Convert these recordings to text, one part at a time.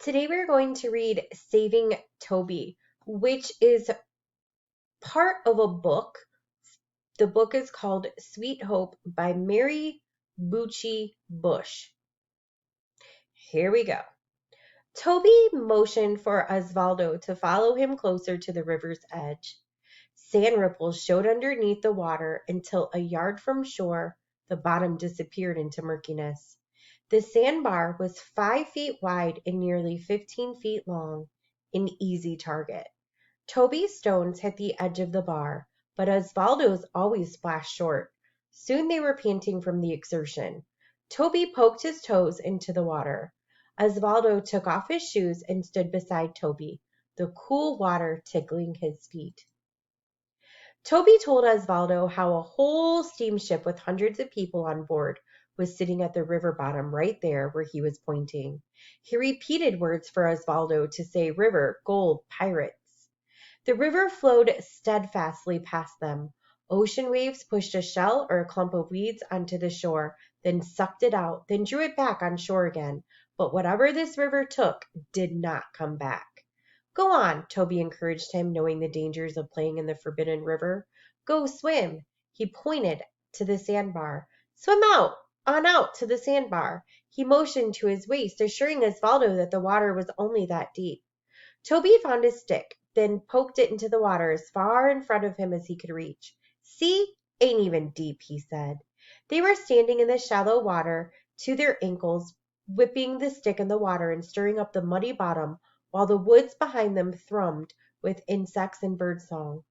Today we're going to read Saving Toby, which is part of a book. The book is called Sweet Hope by Mary Bucci Bush. Here we go. Toby motioned for Osvaldo to follow him closer to the river's edge. Sand ripples showed underneath the water until a yard from shore, the bottom disappeared into murkiness. The sandbar was 5 feet wide and nearly 15 feet long, an easy target. Toby's stones hit the edge of the bar, but Osvaldo's always splashed short. Soon they were panting from the exertion. Toby poked his toes into the water. Osvaldo took off his shoes and stood beside Toby, the cool water tickling his feet. Toby told Osvaldo how a whole steamship with hundreds of people on board was sitting at the river bottom right there where he was pointing. He repeated words for Osvaldo to say river, gold, pirates. The river flowed steadfastly past them. Ocean waves pushed a shell or a clump of weeds onto the shore, then sucked it out, then drew it back on shore again. But whatever this river took did not come back. Go on, Toby encouraged him, knowing the dangers of playing in the forbidden river. Go swim. He pointed to the sandbar. Swim on out to the sandbar. He motioned to his waist, assuring Osvaldo that the water was only that deep. Toby found his stick, then poked it into the water as far in front of him as he could reach. See? Ain't even deep, he said. They were standing in the shallow water to their ankles, whipping the stick in the water and stirring up the muddy bottom, while the woods behind them thrummed with insects and birdsong.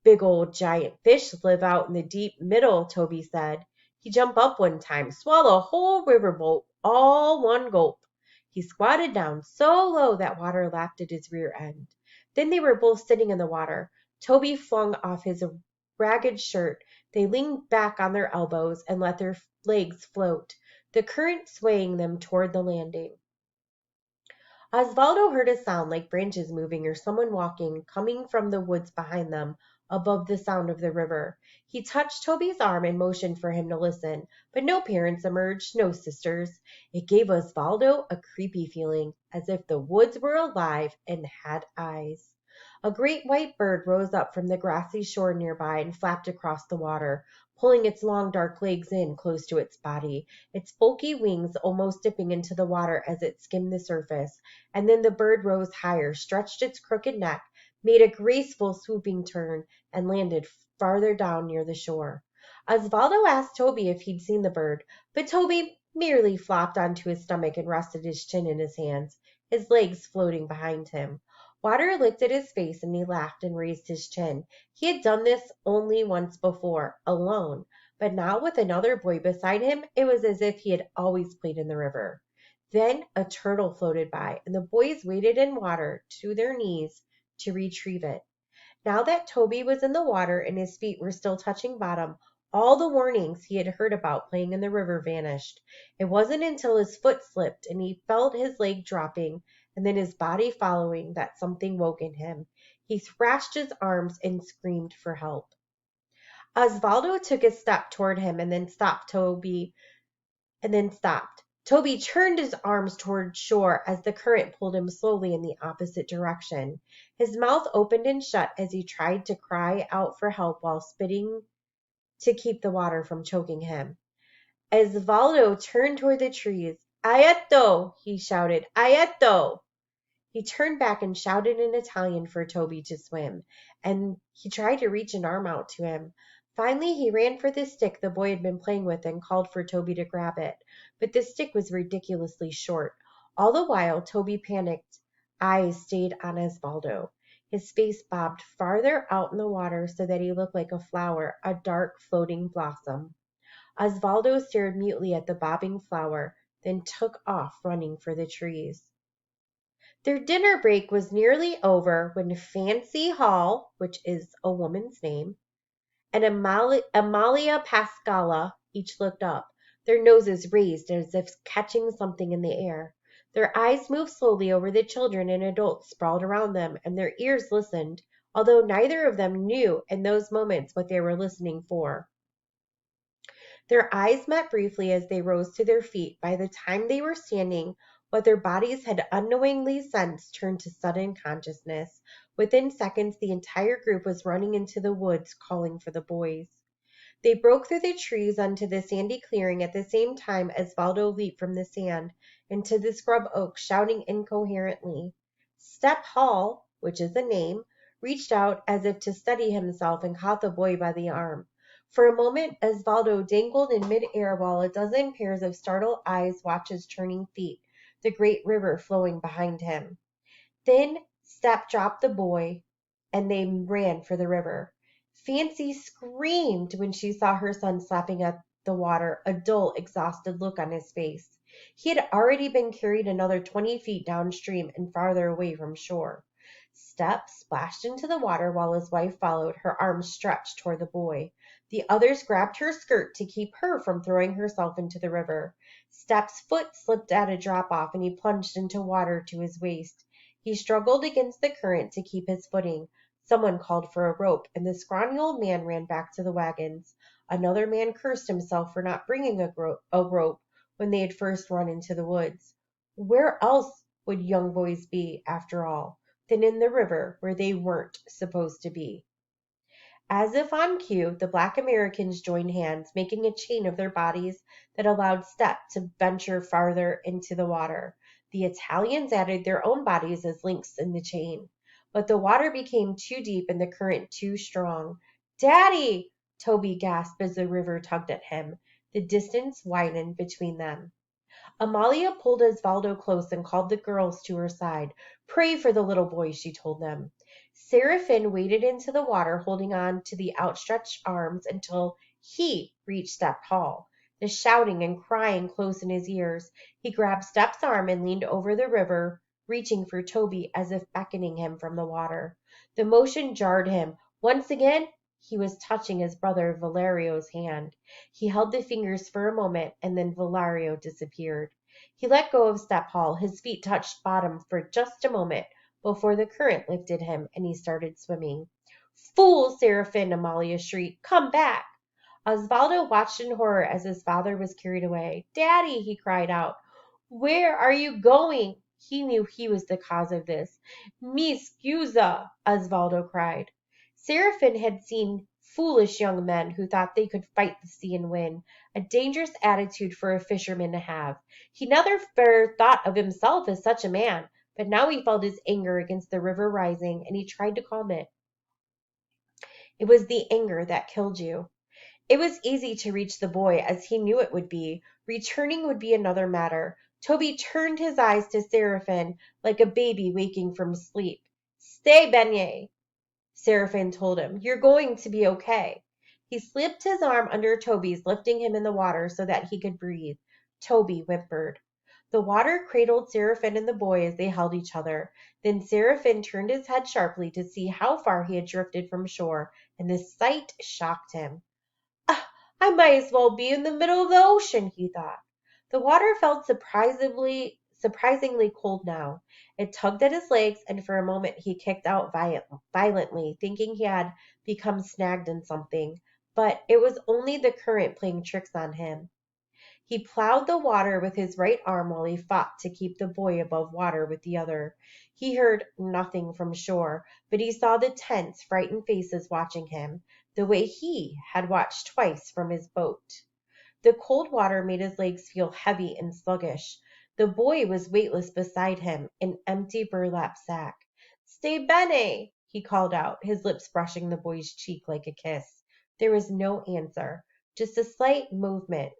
Big old giant fish live out in the deep middle, Toby said. He jump up one time, swallow a whole riverboat, all one gulp. He squatted down so low that water lapped at his rear end. Then they were both sitting in the water. Toby flung off his ragged shirt. They leaned back on their elbows and let their legs float, the current swaying them toward the landing. Osvaldo heard a sound like branches moving or someone walking, coming from the woods behind them, above the sound of the river. He touched Toby's arm and motioned for him to listen, but no parents emerged, no sisters. It gave Osvaldo a creepy feeling, as if the woods were alive and had eyes. A great white bird rose up from the grassy shore nearby and flapped across the water, pulling its long dark legs in close to its body, its bulky wings almost dipping into the water as it skimmed the surface. And then the bird rose higher, stretched its crooked neck, made a graceful swooping turn, and landed farther down near the shore. Osvaldo asked Toby if he'd seen the bird, but Toby merely flopped onto his stomach and rested his chin in his hands, his legs floating behind him. Water licked at his face and he laughed and raised his chin. He had done this only once before, alone, but now with another boy beside him, it was as if he had always played in the river. Then a turtle floated by, and the boys waded in water to their knees to retrieve it. Now that Toby was in the water and his feet were still touching bottom, all the warnings he had heard about playing in the river vanished. It wasn't until his foot slipped and he felt his leg dropping and then his body following that something woke in him. He thrashed his arms and screamed for help. Osvaldo took a step toward him and then stopped. Toby turned his arms toward shore as the current pulled him slowly in the opposite direction. His mouth opened and shut as he tried to cry out for help while spitting to keep the water from choking him. Osvaldo turned toward the trees. Aietto! He shouted. Aietto! He turned back and shouted in Italian for Toby to swim, and he tried to reach an arm out to him. Finally, he ran for the stick the boy had been playing with and called for Toby to grab it, but the stick was ridiculously short. All the while, Toby panicked eyes stayed on Osvaldo. His face bobbed farther out in the water so that he looked like a flower, a dark floating blossom. Osvaldo stared mutely at the bobbing flower, then took off running for the trees. Their dinner break was nearly over when Fancy Hall, which is a woman's name, and Amalia Pascala each looked up, their noses raised as if catching something in the air. Their eyes moved slowly over the children and adults sprawled around them, and their ears listened, although neither of them knew in those moments what they were listening for. Their eyes met briefly as they rose to their feet. By the time they were standing What their bodies had unknowingly sensed turned to sudden consciousness. Within seconds, the entire group was running into the woods, calling for the boys. They broke through the trees onto the sandy clearing at the same time as Valdo leaped from the sand into the scrub oak, shouting incoherently. Step Hall, which is a name, reached out as if to steady himself and caught the boy by the arm. For a moment, Osvaldo dangled in mid-air while a dozen pairs of startled eyes watched his turning feet, the great river flowing behind him. Then Step dropped the boy, and they ran for the river. Fancy screamed when she saw her son slapping at the water, a dull, exhausted look on his face. He had already been carried another 20 feet downstream and farther away from shore. Step splashed into the water while his wife followed, her arms stretched toward the boy. The others grabbed her skirt to keep her from throwing herself into the river. Step's foot slipped at a drop-off, and he plunged into water to his waist. He struggled against the current to keep his footing. Someone called for a rope, and the scrawny old man ran back to the wagons. Another man cursed himself for not bringing a rope when they had first run into the woods. Where else would young boys be, after all, than in the river where they weren't supposed to be? As if on cue, the Black Americans joined hands, making a chain of their bodies that allowed Step to venture farther into the water. The Italians added their own bodies as links in the chain. But the water became too deep and the current too strong. "Daddy!" Toby gasped as the river tugged at him. The distance widened between them. Amalia pulled Osvaldo close and called the girls to her side. "Pray for the little boy," she told them. Seraphin waded into the water, holding on to the outstretched arms until he reached Step Hall, the shouting and crying close in his ears. He grabbed Step's arm and leaned over the river, reaching for Toby as if beckoning him from the water. The motion jarred him. Once again, he was touching his brother Valerio's hand. He held the fingers for a moment, and then Valerio disappeared. He let go of Step Hall. His feet touched bottom for just a moment before the current lifted him and he started swimming. "Fool, Seraphin!" Amalia shrieked. "Come back!" Osvaldo watched in horror as his father was carried away. "Daddy!" he cried out. "Where are you going?" He knew he was the cause of this. "Mi scusa!" Osvaldo cried. Seraphin had seen foolish young men who thought they could fight the sea and win, a dangerous attitude for a fisherman to have. He never thought of himself as such a man, but now he felt his anger against the river rising, and he tried to calm it. It was the anger that killed you. It was easy to reach the boy, as he knew it would be. Returning would be another matter. Toby turned his eyes to Seraphin like a baby waking from sleep. "Stay, Beignet," Seraphin told him. "You're going to be okay." He slipped his arm under Toby's, lifting him in the water so that he could breathe. Toby whimpered. The water cradled Seraphin and the boy as they held each other. Then Seraphin turned his head sharply to see how far he had drifted from shore, and the sight shocked him. "I might as well be in the middle of the ocean," he thought. The water felt surprisingly cold now. It tugged at his legs, and for a moment he kicked out violently, thinking he had become snagged in something. But it was only the current playing tricks on him. He plowed the water with his right arm while he fought to keep the boy above water with the other. He heard nothing from shore, but he saw the tense, frightened faces watching him, the way he had watched twice from his boat. The cold water made his legs feel heavy and sluggish. The boy was weightless beside him, an empty burlap sack. "Stay bene!" he called out, his lips brushing the boy's cheek like a kiss. There was no answer, just a slight movement,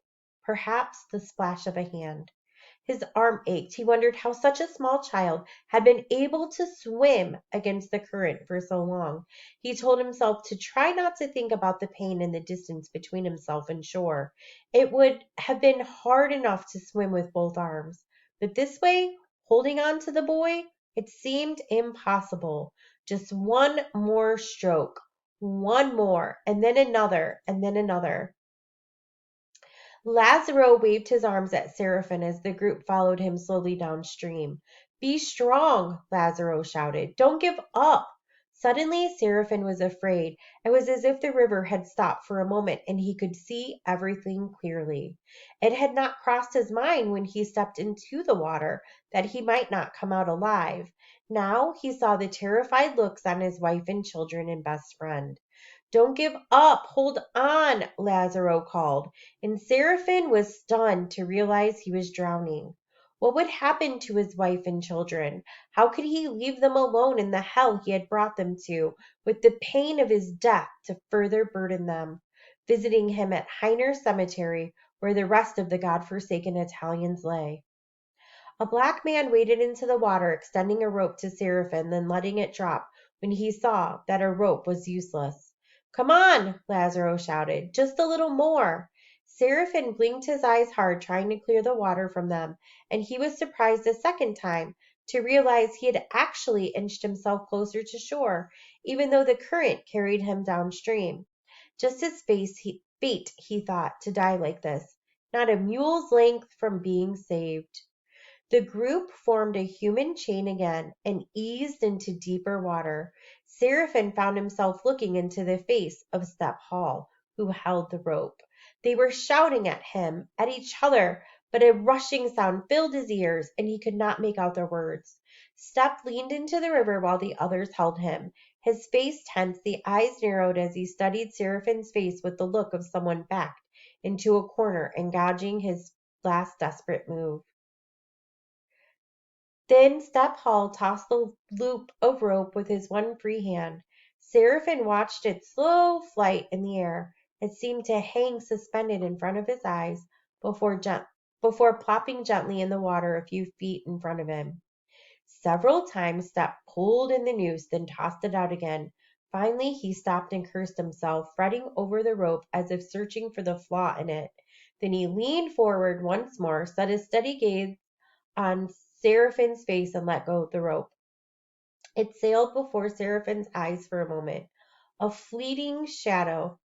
perhaps the splash of a hand. His arm ached. He wondered how such a small child had been able to swim against the current for so long. He told himself to try not to think about the pain and the distance between himself and shore. It would have been hard enough to swim with both arms, but this way, holding on to the boy, it seemed impossible. Just one more stroke, one more, and then another, and then another. Lazaro waved his arms at Seraphin as the group followed him slowly downstream. "Be strong," Lazaro shouted. "Don't give up." Suddenly, Seraphim was afraid. It was as if the river had stopped for a moment and he could see everything clearly. It had not crossed his mind when he stepped into the water that he might not come out alive. Now he saw the terrified looks on his wife and children and best friend. Don't give up. Hold on, Lazaro called, and Seraphim was stunned to realize he was drowning. What would happen to his wife and children? How could he leave them alone in the hell he had brought them to, with the pain of his death to further burden them? Visiting him at Heiner Cemetery, where the rest of the God-forsaken Italians lay. A black man waded into the water, extending a rope to Seraphim, then letting it drop when he saw that a rope was useless. Come on, Lazaro shouted. Just a little more. Seraphim blinked his eyes hard, trying to clear the water from them, and he was surprised a second time to realize he had actually inched himself closer to shore, even though the current carried him downstream. Just his fate, he thought, to die like this, not a mule's length from being saved. The group formed a human chain again and eased into deeper water. Seraphim found himself looking into the face of Step Hall, who held the rope. They were shouting at him, at each other, but a rushing sound filled his ears, and he could not make out their words. Step leaned into the river while the others held him. His face tense, the eyes narrowed as he studied Seraphim's face with the look of someone backed into a corner and gauging his last desperate move. Then Step Hall tossed the loop of rope with his one free hand. Seraphim watched its slow flight in the air. It seemed to hang suspended in front of his eyes before plopping gently in the water a few feet in front of him. Several times Step pulled in the noose, then tossed it out again. Finally he stopped and cursed himself, fretting over the rope as if searching for the flaw in it. Then he leaned forward once more, set his steady gaze on Seraphim's face, and let go of the rope. It sailed before Seraphim's eyes for a moment, a fleeting shadow,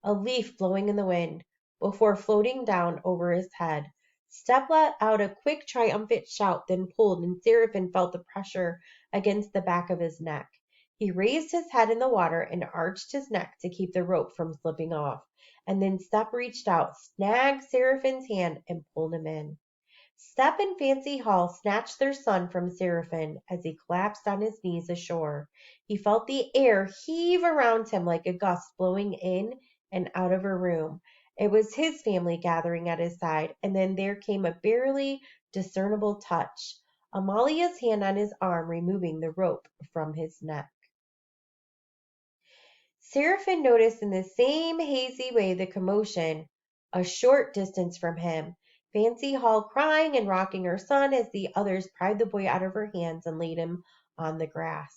a leaf blowing in the wind, before floating down over his head. Step let out a quick triumphant shout, then pulled, and Seraphim felt the pressure against the back of his neck. He raised his head in the water and arched his neck to keep the rope from slipping off, and then Step reached out, snagged Seraphim's hand, and pulled him in. Step and Fancy Hall snatched their son from Seraphim as he collapsed on his knees ashore. He felt the air heave around him like a gust blowing in and out of a room. It was his family gathering at his side, and then there came a barely discernible touch, Amalia's hand on his arm removing the rope from his neck. Seraphim noticed in the same hazy way the commotion a short distance from him. Fancy Hall crying and rocking her son as the others pried the boy out of her hands and laid him on the grass.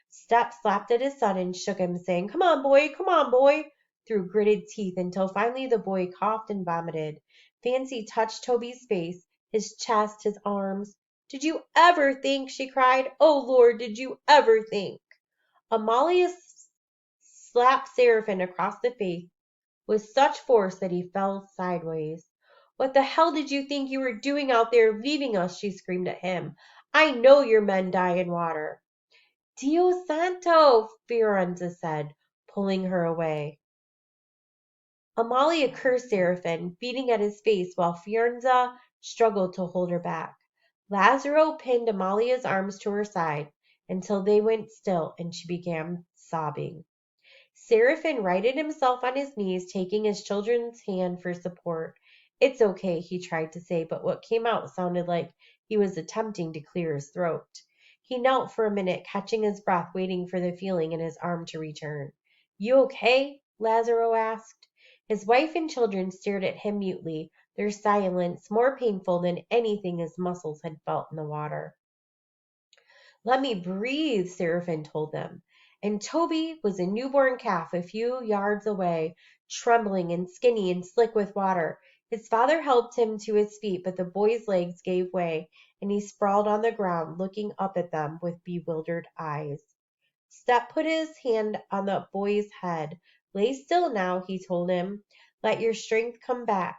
Step slapped at his son and shook him, saying, come on, boy, through gritted teeth, until finally the boy coughed and vomited. Fancy touched Toby's face, his chest, his arms. Did you ever think, she cried, oh Lord, did you ever think? Amalia slapped Seraphim across the face with such force that he fell sideways. What the hell did you think you were doing out there leaving us? She screamed at him. I know your men die in water. Dio santo, Fiorenza said, pulling her away. Amalia cursed Seraphim, beating at his face while Fiorenza struggled to hold her back. Lazaro pinned Amalia's arms to her side until they went still and she began sobbing. Seraphim righted himself on his knees, taking his children's hand for support. It's okay, he tried to say, but what came out sounded like he was attempting to clear his throat. He knelt for a minute, catching his breath, waiting for the feeling in his arm to return. You okay? Lazaro asked. His wife and children stared at him mutely, their silence more painful than anything his muscles had felt in the water. Let me breathe, Seraphim told them. And Toby was a newborn calf a few yards away, trembling and skinny and slick with water. His father helped him to his feet, but the boy's legs gave way, and he sprawled on the ground, looking up at them with bewildered eyes. Step put his hand on the boy's head. Lay still now, he told him. Let your strength come back.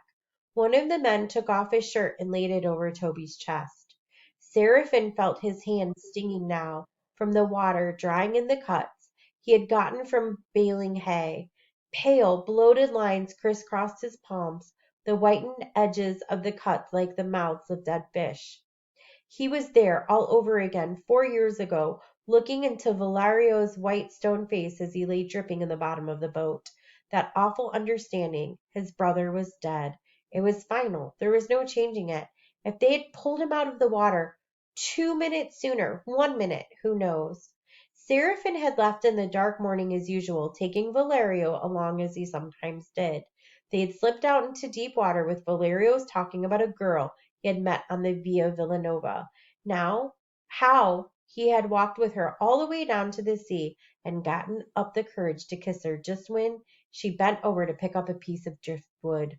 One of the men took off his shirt and laid it over Toby's chest. Seraphim felt his hand stinging now, from the water drying in the cuts he had gotten from baling hay. Pale, bloated lines crisscrossed his palms, the whitened edges of the cuts like the mouths of dead fish. He was there all over again 4 years ago, looking into Valerio's white stone face as he lay dripping in the bottom of the boat. That awful understanding. His brother was dead. It was final. There was no changing it. If they had pulled him out of the water 2 minutes sooner, 1 minute, who knows? Seraphin had left in the dark morning as usual, taking Valerio along as he sometimes did. They had slipped out into deep water with Valerio's talking about a girl he had met on the Via Villanova. Now, how he had walked with her all the way down to the sea and gotten up the courage to kiss her just when she bent over to pick up a piece of driftwood.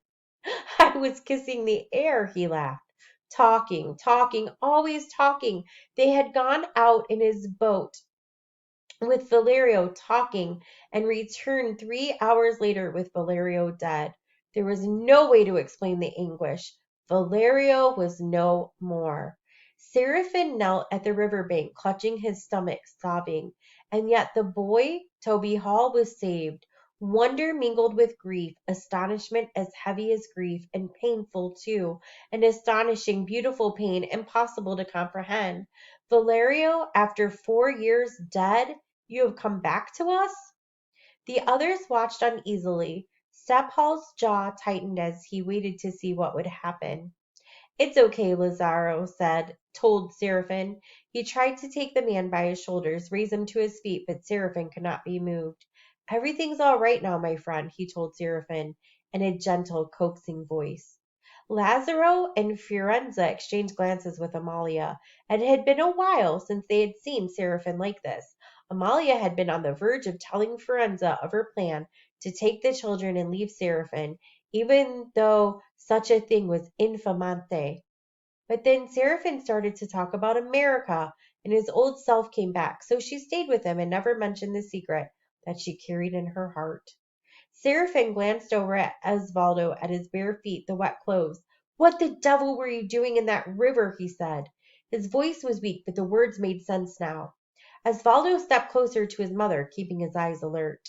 I was kissing the air, he laughed. Talking, talking, always talking. They had gone out in his boat with Valerio talking and returned 3 hours later with Valerio dead. There was no way to explain the anguish. Valerio was no more. Seraphin knelt at the river bank, clutching his stomach, sobbing. And yet the boy, Toby Hall, was saved. Wonder mingled with grief, astonishment as heavy as grief, and painful too, an astonishing, beautiful pain impossible to comprehend. Valerio, after 4 years dead, you have come back to us? The others watched uneasily. Stephal's jaw tightened as he waited to see what would happen. It's okay, Lazaro told Seraphin. He tried to take the man by his shoulders, raise him to his feet, but Seraphin could not be moved. Everything's all right now, my friend, he told Seraphin in a gentle, coaxing voice. Lazaro and Fiorenza exchanged glances with Amalia. It had been a while since they had seen Seraphin like this. Amalia had been on the verge of telling Fiorenza of her plan to take the children and leave Seraphin, even though such a thing was infamante. But then Seraphin started to talk about America, and his old self came back, so she stayed with him and never mentioned the secret that she carried in her heart. Seraphin glanced over at Osvaldo at his bare feet, the wet clothes. What the devil were you doing in that river? He said. His voice was weak, but the words made sense now. Osvaldo stepped closer to his mother, keeping his eyes alert.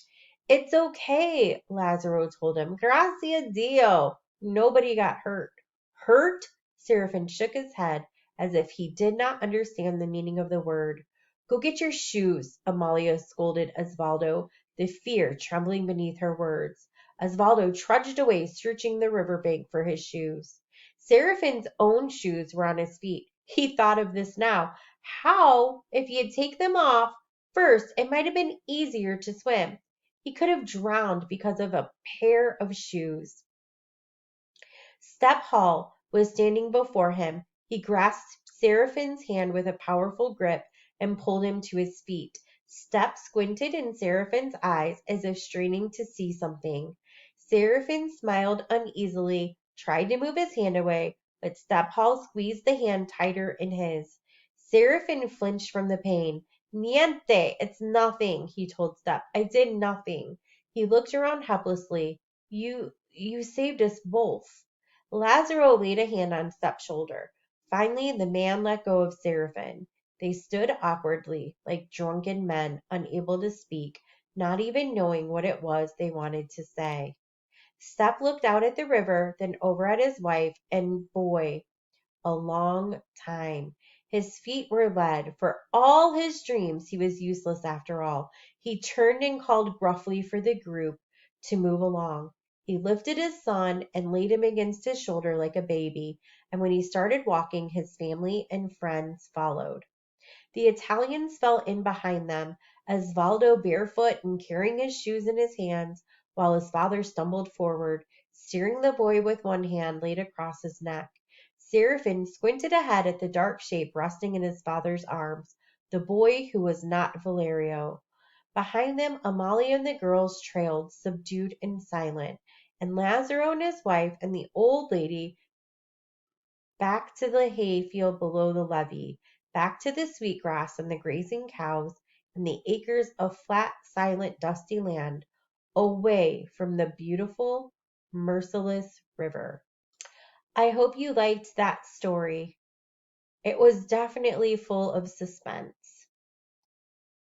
It's okay, Lazaro told him. Gracias Dio. Nobody got hurt. Hurt? Seraphin shook his head as if he did not understand the meaning of the word. Go get your shoes, Amalia scolded Osvaldo, the fear trembling beneath her words. Osvaldo trudged away, searching the river bank for his shoes. Seraphin's own shoes were on his feet. He thought of this now. How, if he had taken them off first, it might have been easier to swim. He could have drowned because of a pair of shoes. Step Hall was standing before him. He grasped Seraphin's hand with a powerful grip and pulled him to his feet. Step squinted in Seraphin's eyes as if straining to see something. Seraphin smiled uneasily, tried to move his hand away, but Step Hall squeezed the hand tighter in his. Seraphin flinched from the pain. Niente, it's nothing, he told Step. I did nothing. He looked around helplessly. You saved us both. Lazaro laid a hand on Step's shoulder. Finally, the man let go of Seraphin. They stood awkwardly, like drunken men, unable to speak, not even knowing what it was they wanted to say. Step looked out at the river, then over at his wife, and boy, a long time. His feet were lead. For all his dreams, he was useless after all. He turned and called gruffly for the group to move along. He lifted his son and laid him against his shoulder like a baby, and when he started walking, his family and friends followed. The Italians fell in behind them, Osvaldo barefoot and carrying his shoes in his hands, while his father stumbled forward, steering the boy with one hand laid across his neck. Seraphin squinted ahead at the dark shape resting in his father's arms, the boy who was not Valerio. Behind them, Amalia and the girls trailed, subdued and silent, and Lazaro and his wife and the old lady back to the hay field below the levee, back to the sweet grass and the grazing cows and the acres of flat, silent, dusty land, away from the beautiful, merciless river. I hope you liked that story. It was definitely full of suspense.